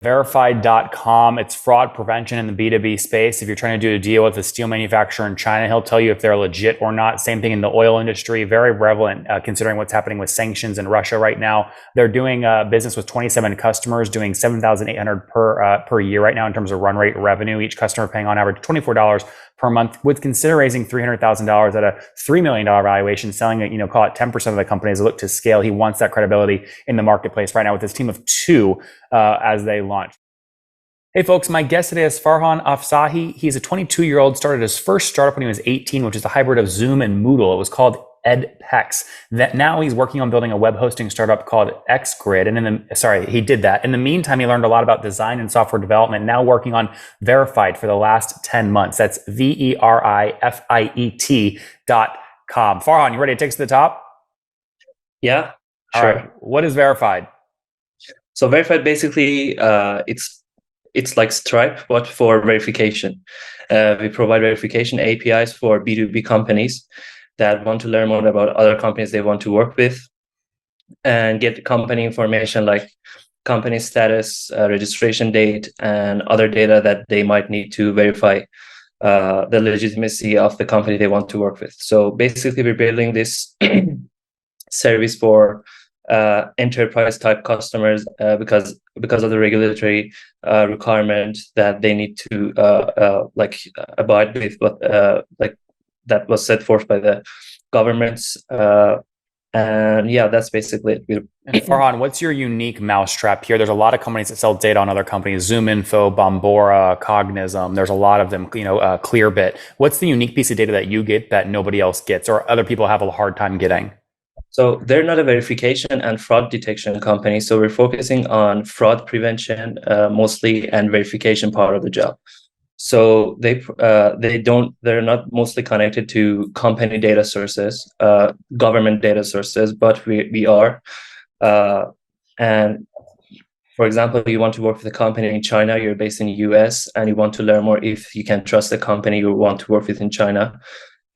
Verified.com. It's fraud prevention in the B2B space. If you're trying to do a deal with a steel manufacturer in China, he'll tell you if they're legit or not. Same thing in the oil industry. Very relevant considering what's happening with sanctions in Russia right now. They're doing business with 27 customers, doing 7,800 per year right now in terms of run rate revenue. Each customer paying on average $24 per month, with consider raising $300,000 at a $3 million valuation, selling it, call it 10% of the company as they look to scale. He wants that credibility in the marketplace right now with his team of two as they launch. Hey folks, my guest today is Farhan Afsahi. He's a 22-year-old, started his first startup when he was 18, which is a hybrid of Zoom and Moodle. It was called EdPex. That now he's working on building a web hosting startup called XGrid. And he did that. In the meantime, he learned a lot about design and software development, now working on Verified for the last 10 months. That's VERIFIET.com. Farhan, you ready to take us to the top? Yeah, sure. All right. What is Verified? So Verified basically, it's like Stripe, but for verification. We provide verification APIs for B2B companies that want to learn more about other companies they want to work with and get company information like company status, registration date, and other data that they might need to verify the legitimacy of the company they want to work with. So basically, we're building this service for enterprise type customers because of the regulatory requirement that they need to abide with, but that was set forth by the governments. And yeah, that's basically it. And Farhan, what's your unique mousetrap here? There's a lot of companies that sell data on other companies: ZoomInfo, Bombora, Cognizant. There's a lot of them, Clearbit. What's the unique piece of data that you get that nobody else gets or other people have a hard time getting? So they're not a verification and fraud detection company. So we're focusing on fraud prevention mostly and verification part of the job. So they're not mostly connected to company data sources, government data sources, but we are. And for example, you want to work with a company in China, you're based in the US, and you want to learn more if you can trust the company you want to work with in China.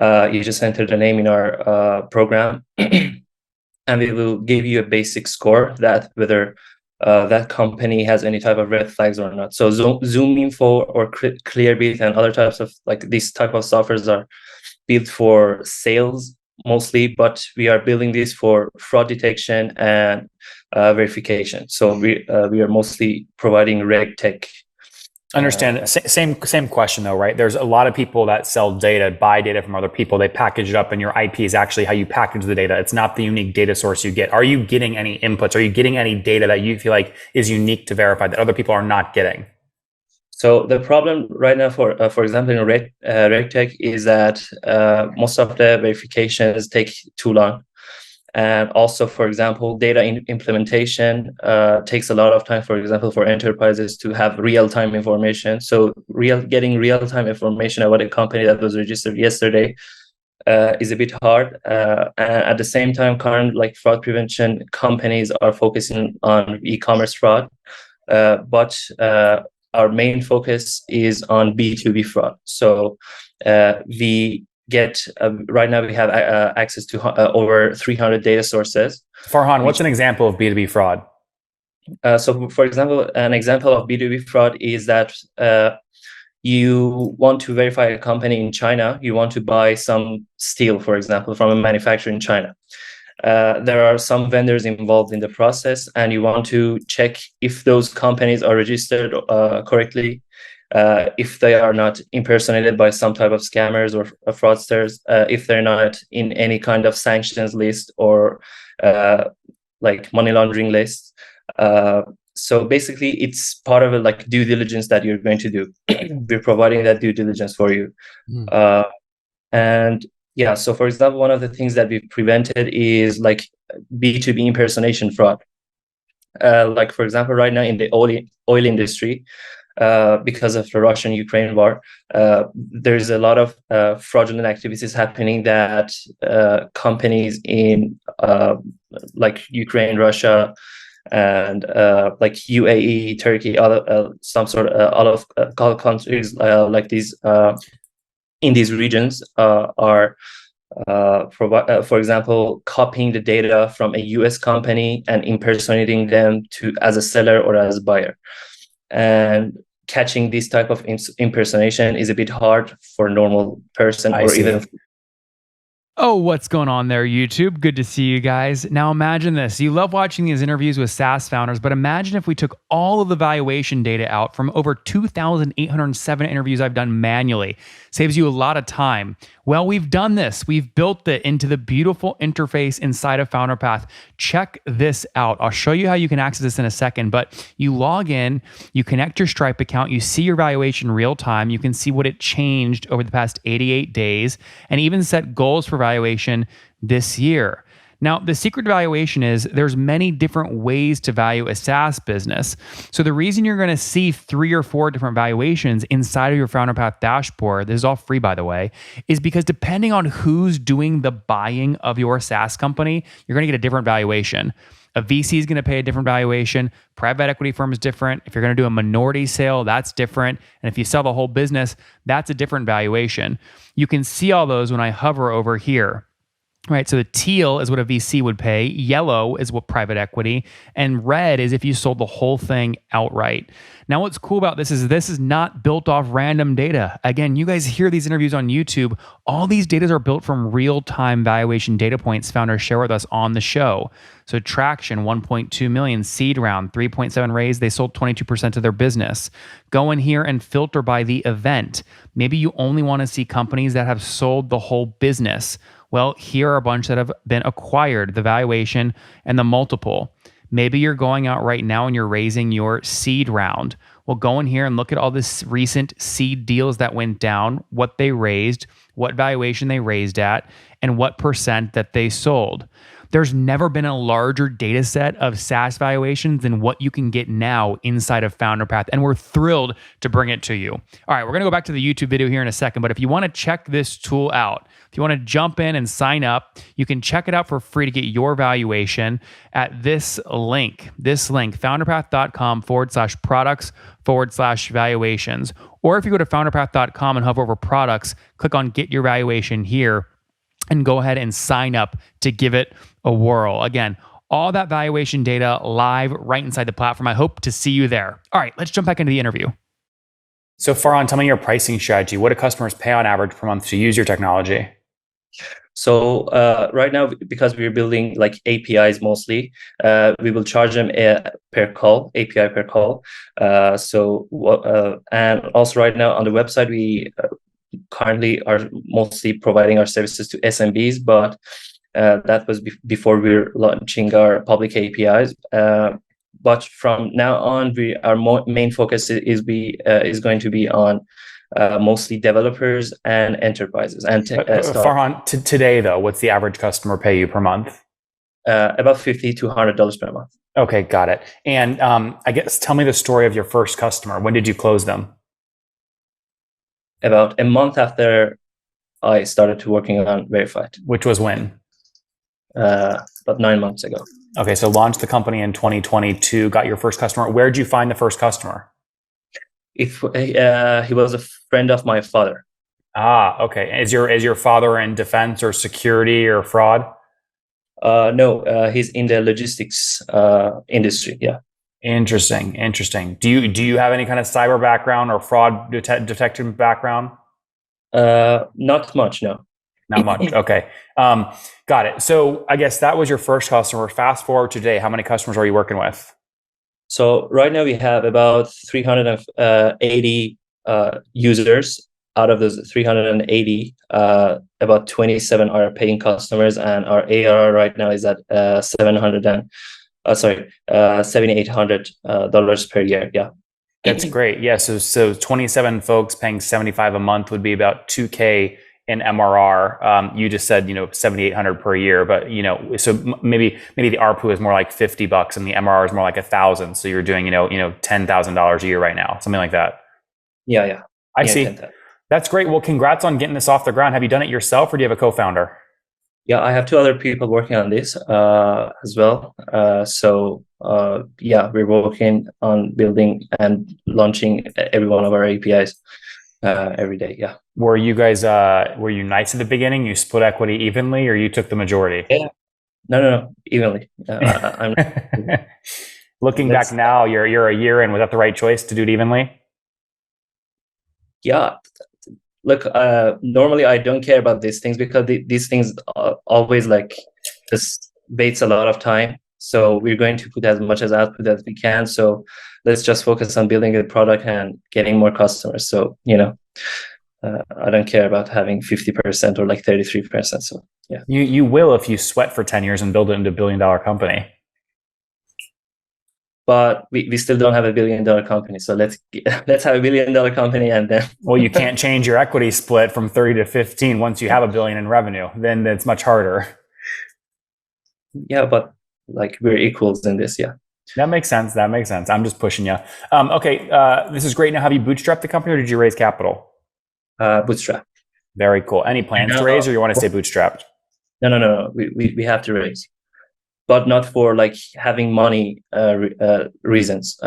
You just enter the name in our program, and we will give you a basic score that whether that company has any type of red flags or not. So ZoomInfo or Clearbit and other types of these type of softwares are built for sales mostly, but we are building this for fraud detection and verification. So we are mostly providing reg tech. Understand. Same question though, right? There's a lot of people that sell data, buy data from other people. They package it up, and your IP is actually how you package the data. It's not the unique data source you get. Are you getting any inputs? Are you getting any data that you feel like is unique to Verify that other people are not getting? So the problem right now, for example, in RegTech is that most of the verifications take too long. And also, for example, data implementation takes a lot of time, for example, for enterprises to have real-time information. So getting real-time information about a company that was registered yesterday is a bit hard. And at the same time, current fraud prevention companies are focusing on e-commerce fraud. But our main focus is on B2B fraud. So we get right now we have access to over 300 data sources. Farhan, what's an example of B2B fraud? So for example, an example of B2B fraud is that you want to verify a company in China. You want to buy some steel, for example, from a manufacturer in China. There are some vendors involved in the process, and you want to check if those companies are registered correctly, if they are not impersonated by some type of scammers or fraudsters, if they're not in any kind of sanctions list or money laundering list. So basically, it's part of a due diligence that you're going to do. We're providing that due diligence for you. And yeah, so for example, one of the things that we've prevented is B2B impersonation fraud. For example, right now in the oil industry, because of the Russian-Ukraine war, there's a lot of fraudulent activities happening that companies in Ukraine, Russia, and UAE, Turkey, all of countries like these in these regions are for example, copying the data from a US company and impersonating them as a seller or as a buyer. and catching this type of impersonation is a bit hard for a normal person I or see. even. Oh, what's going on there, YouTube? Good to see you guys. Now imagine this. You love watching these interviews with SaaS founders, but imagine if we took all of the valuation data out from over 2,807 interviews I've done manually. Saves you a lot of time. Well, we've done this. We've built it into the beautiful interface inside of FounderPath. Check this out. I'll show you how you can access this in a second, but you log in, you connect your Stripe account, you see your valuation real time, you can see what it changed over the past 88 days, and even set goals for valuation this year. Now, the secret to valuation is there's many different ways to value a SaaS business. So the reason you're going to see 3 or 4 different valuations inside of your FounderPath dashboard, this is all free by the way, is because depending on who's doing the buying of your SaaS company, you're going to get a different valuation. A VC is going to pay a different valuation. Private equity firm is different. If you're going to do a minority sale, that's different. And if you sell the whole business, that's a different valuation. You can see all those when I hover over here. Right, so the teal is what a VC would pay, yellow is what private equity, and red is if you sold the whole thing outright. Now, what's cool about this is not built off random data. Again, you guys hear these interviews on YouTube. All these data are built from real-time valuation data points founders share with us on the show. So traction, 1.2 million, seed round, 3.7 raise, they sold 22% of their business. Go in here and filter by the event. Maybe you only want to see companies that have sold the whole business. Well, here are a bunch that have been acquired, the valuation and the multiple. Maybe you're going out right now and you're raising your seed round. Well, go in here and look at all this recent seed deals that went down, what they raised, what valuation they raised at, and what percent that they sold. There's never been a larger data set of SaaS valuations than what you can get now inside of FounderPath, and we're thrilled to bring it to you. All right, we're going to go back to the YouTube video here in a second, but if you want to check this tool out, if you want to jump in and sign up, you can check it out for free to get your valuation at this link, founderpath.com/products/valuations. Or if you go to founderpath.com and hover over products, click on get your valuation here and go ahead and sign up to give it a whirl. Again, all that valuation data live right inside the platform. I hope to see you there. All right, let's jump back into the interview. So Farhan, tell me your pricing strategy. What do customers pay on average per month to use your technology? So right now, because we're building like APIs mostly, we will charge them per call, API per call. And also right now on the website, we currently are mostly providing our services to SMBs, but that was before we're launching our public APIs. But from now on, our main focus is going to be on mostly developers and enterprises. And Farhan, today though, what's the average customer pay you per month? About $50 to $100 per month. Okay, got it. And I guess tell me the story of your first customer. When did you close them? About a month after I started to working on Verified. Which was when? About 9 months ago. Okay, so launched the company in 2022, got your first customer. Where did you find the first customer? He was a friend of my father. Ah, okay. Is your father in defense or security or fraud? No, he's in the logistics industry. Yeah. Interesting. Do you have any kind of cyber background or fraud detection background? Not much, no. Not much. Okay. Got it. So I guess that was your first customer. Fast forward to today, how many customers are you working with? So right now we have about 380 users. Out of those 380, about 27 are paying customers, and our ARR right now is at $7,800 per year. Yeah, that's great. Yeah, so 27 folks paying $75 a month would be about $2K in MRR. You just said $7,800 per year, but so maybe the ARPU is more like $50 and the MRR is more like $1,000. So you're doing $10,000 a year right now, something like that. Yeah. I see. 10,000. That's great. Well, congrats on getting this off the ground. Have you done it yourself or do you have a co-founder? Yeah, I have 2 other people working on this as well. We're working on building and launching every one of our APIs every day. Yeah. Were you guys were you nice at the beginning? You split equity evenly, or you took the majority? Yeah. No, evenly. Looking back now, you're a year in. Was that the right choice to do it evenly? Yeah. Look, normally I don't care about these things because these things always like just waits a lot of time. So we're going to put as much as output as we can. So let's just focus on building a product and getting more customers. So, I don't care about having 50% or like 33%. So yeah. You will if you sweat for 10 years and build it into a $1 billion company. But we still don't have a $1 billion company. So let's have a $1 billion company and then. Well, you can't change your equity split from 30 to 15 once you have $1 billion in revenue. Then it's much harder. Yeah, but like we're equals in this. Yeah. That makes sense. I'm just pushing you. Okay. This is great. Now, have you bootstrapped the company or did you raise capital? Bootstrap. Very cool. Any plans to raise or you want to stay bootstrapped? No. We have to raise, but not for like having money reasons.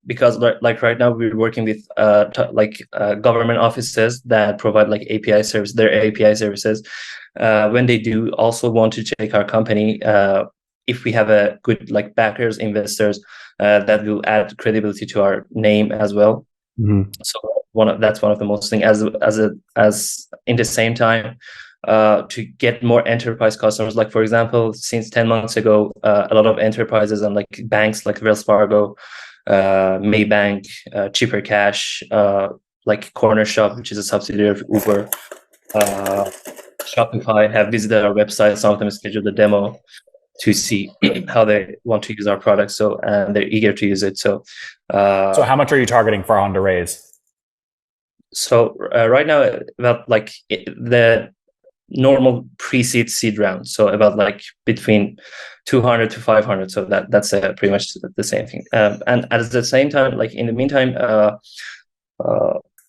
Because like right now we're working with government offices that provide like API service, their API services. When they do also want to check our company, if we have a good like backers, investors, that will add credibility to our name as well. Mm-hmm. So that's one of the most things. As in the same time, to get more enterprise customers. Like for example, since 10 months ago, a lot of enterprises and like banks like Wells Fargo, Maybank, Cheaper Cash, like Corner Shop, which is a subsidiary of Uber, Shopify, have visited our website. Some of them scheduled a demo to see how they want to use our product. So, and they're eager to use it. So how much are you targeting Farhan to raise? So right now, about like the normal pre-seed seed round. So about like between 200 to 500. So that's pretty much the same thing. And at the same time, like in the meantime,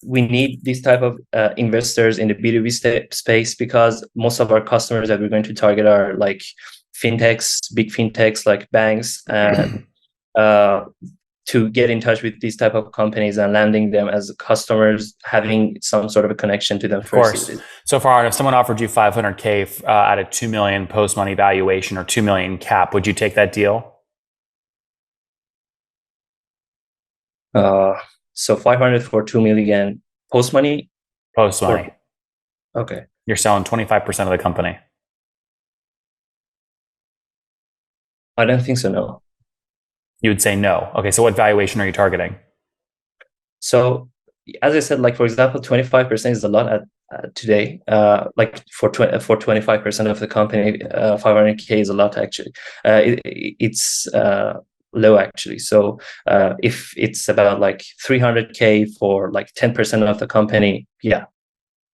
we need this type of investors in the B2B space because most of our customers that we're going to target are like fintechs, big fintechs like banks, and to get in touch with these type of companies and landing them as customers, having some sort of a connection to them. Of course. So far, if someone offered you 500K at a 2 million post money valuation or 2 million cap, would you take that deal? So 500 for 2 million post money? Post money. Okay. You're selling 25% of the company. I don't think so, no. You would say no. Okay, so what valuation are you targeting? So, as I said, like for example, 25% is a lot at today. Like for 25% of the company, 500K is a lot actually. It's low actually. So if it's about like 300K for like 10% of the company, yeah.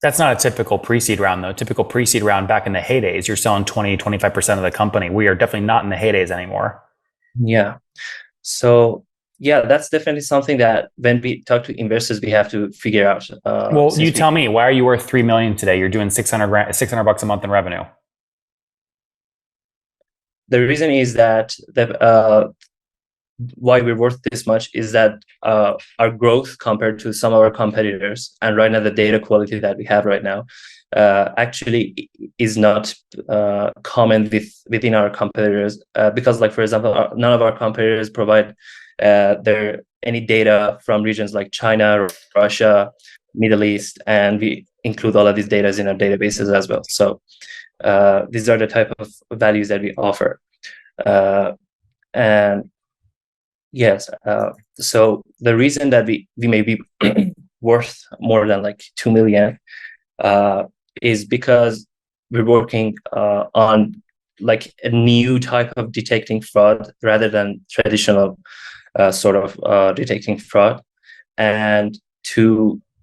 That's not a typical pre-seed round though. Typical pre-seed round back in the heydays, you're selling 20, 25% of the company. We are definitely not in the heydays anymore. Yeah. So yeah, that's definitely something that when we talk to investors, we have to figure out. Well, you tell me, why are you worth 3 million today? You're doing $600 a month in revenue. The reason is that why we're worth this much is that our growth compared to some of our competitors, and right now the data quality that we have right now actually is not common within our competitors, because like for example, none of our competitors provide any data from regions like China, Russia, Middle East, and we include all of these data in our databases as well. So these are the type of values that we offer. And yes, so the reason that we may be worth more than like 2 million is because we're working on like a new type of detecting fraud rather than traditional sort of detecting fraud. And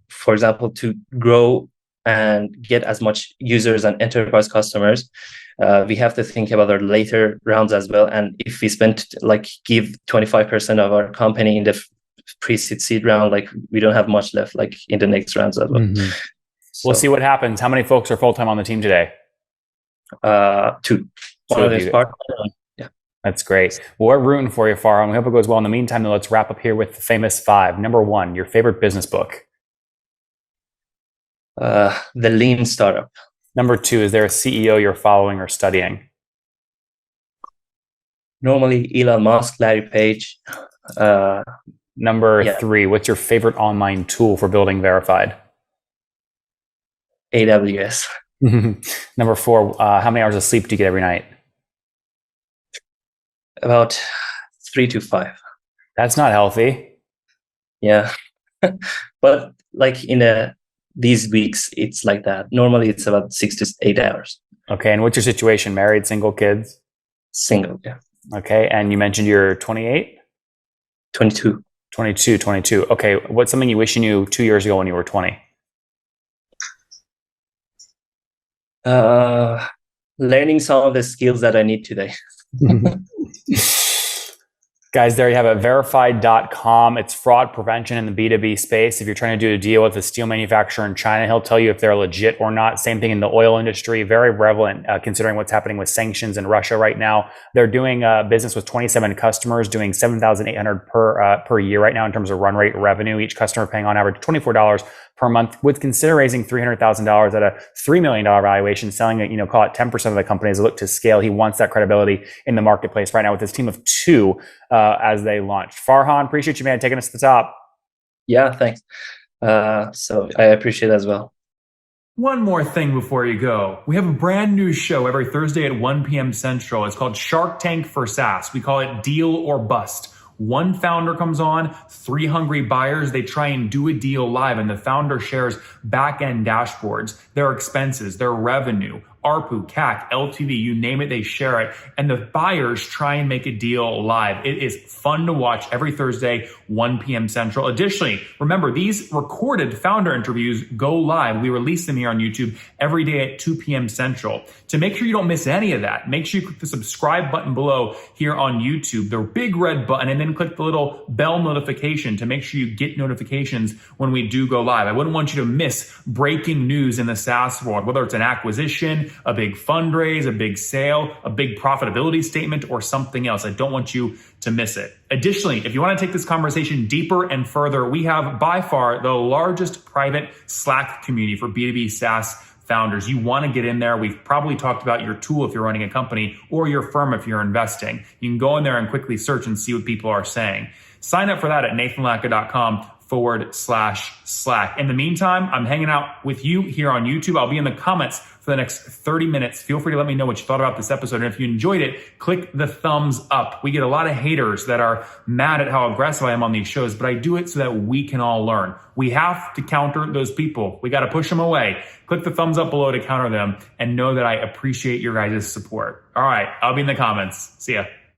for example, to grow and get as much users and enterprise customers, we have to think about our later rounds as well. And if we give 25% of our company in the pre-seed seed round, like we don't have much left like in the next rounds as well. Mm-hmm. So, we'll see what happens. How many folks are full-time on the team today? 2. One of these part. Yeah. That's great. Well, we're rooting for you, Farhan. We hope it goes well. In the meantime, let's wrap up here with the famous 5. Number 1, your favorite business book. The Lean Startup. Number 2, is there a CEO you're following or studying? Normally Elon Musk, Larry Page. Number 3, what's your favorite online tool for building verified? AWS. Number 4, how many hours of sleep do you get every night? About 3 to 5. That's not healthy. Yeah. But like these weeks, it's like that. Normally it's about 6 to 8 hours. Okay. And what's your situation? Married, single, kids? Single, yeah. Okay. And you mentioned you're 28? 22. 22. Okay. What's something you wish you knew 2 years ago when you were 20? Learning some of the skills that I need today. Guys, there you have it, verified.com. It's fraud prevention in the B2B space. If you're trying to do a deal with a steel manufacturer in China, he'll tell you if they're legit or not. Same thing in the oil industry, very relevant considering what's happening with sanctions in Russia right now. They're doing business with 27 customers, doing $7,800 per year right now in terms of run rate revenue. Each customer paying on average $24 per month, would consider raising $300,000 at a $3 million valuation, selling it, call it 10% of the companies that look to scale. He wants that credibility in the marketplace right now with his team of 2 as they launch. Farhan, appreciate you, man, taking us to the top. Yeah, thanks. So I appreciate it as well. One more thing before you go. We have a brand new show every Thursday at 1 p.m. Central. It's called Shark Tank for SaaS. We call it Deal or Bust. One founder comes on, 3 hungry buyers, they try and do a deal live, and the founder shares back-end dashboards, their expenses, their revenue, ARPU, CAC, LTV, you name it, they share it. And the buyers try and make a deal live. It is fun to watch every Thursday, 1 p.m. Central. Additionally, remember, these recorded founder interviews go live. We release them here on YouTube every day at 2 p.m. Central. To make sure you don't miss any of that, make sure you click the subscribe button below here on YouTube, the big red button, and then click the little bell notification to make sure you get notifications when we do go live. I wouldn't want you to miss breaking news in the SaaS world, whether it's an acquisition, a big fundraise, a big sale, a big profitability statement, or something else. I don't want you to miss it. Additionally, if you want to take this conversation deeper and further, we have by far the largest private Slack community for B2B SaaS founders. You want to get in there. We've probably talked about your tool if you're running a company or your firm if you're investing. You can go in there and quickly search and see what people are saying. Sign up for that at nathanlatka.com/Slack. In the meantime, I'm hanging out with you here on YouTube. I'll be in the comments for the next 30 minutes. Feel free to let me know what you thought about this episode. And if you enjoyed it, click the thumbs up. We get a lot of haters that are mad at how aggressive I am on these shows, but I do it so that we can all learn. We have to counter those people. We got to push them away. Click the thumbs up below to counter them and know that I appreciate your guys' support. All right, I'll be in the comments. See ya.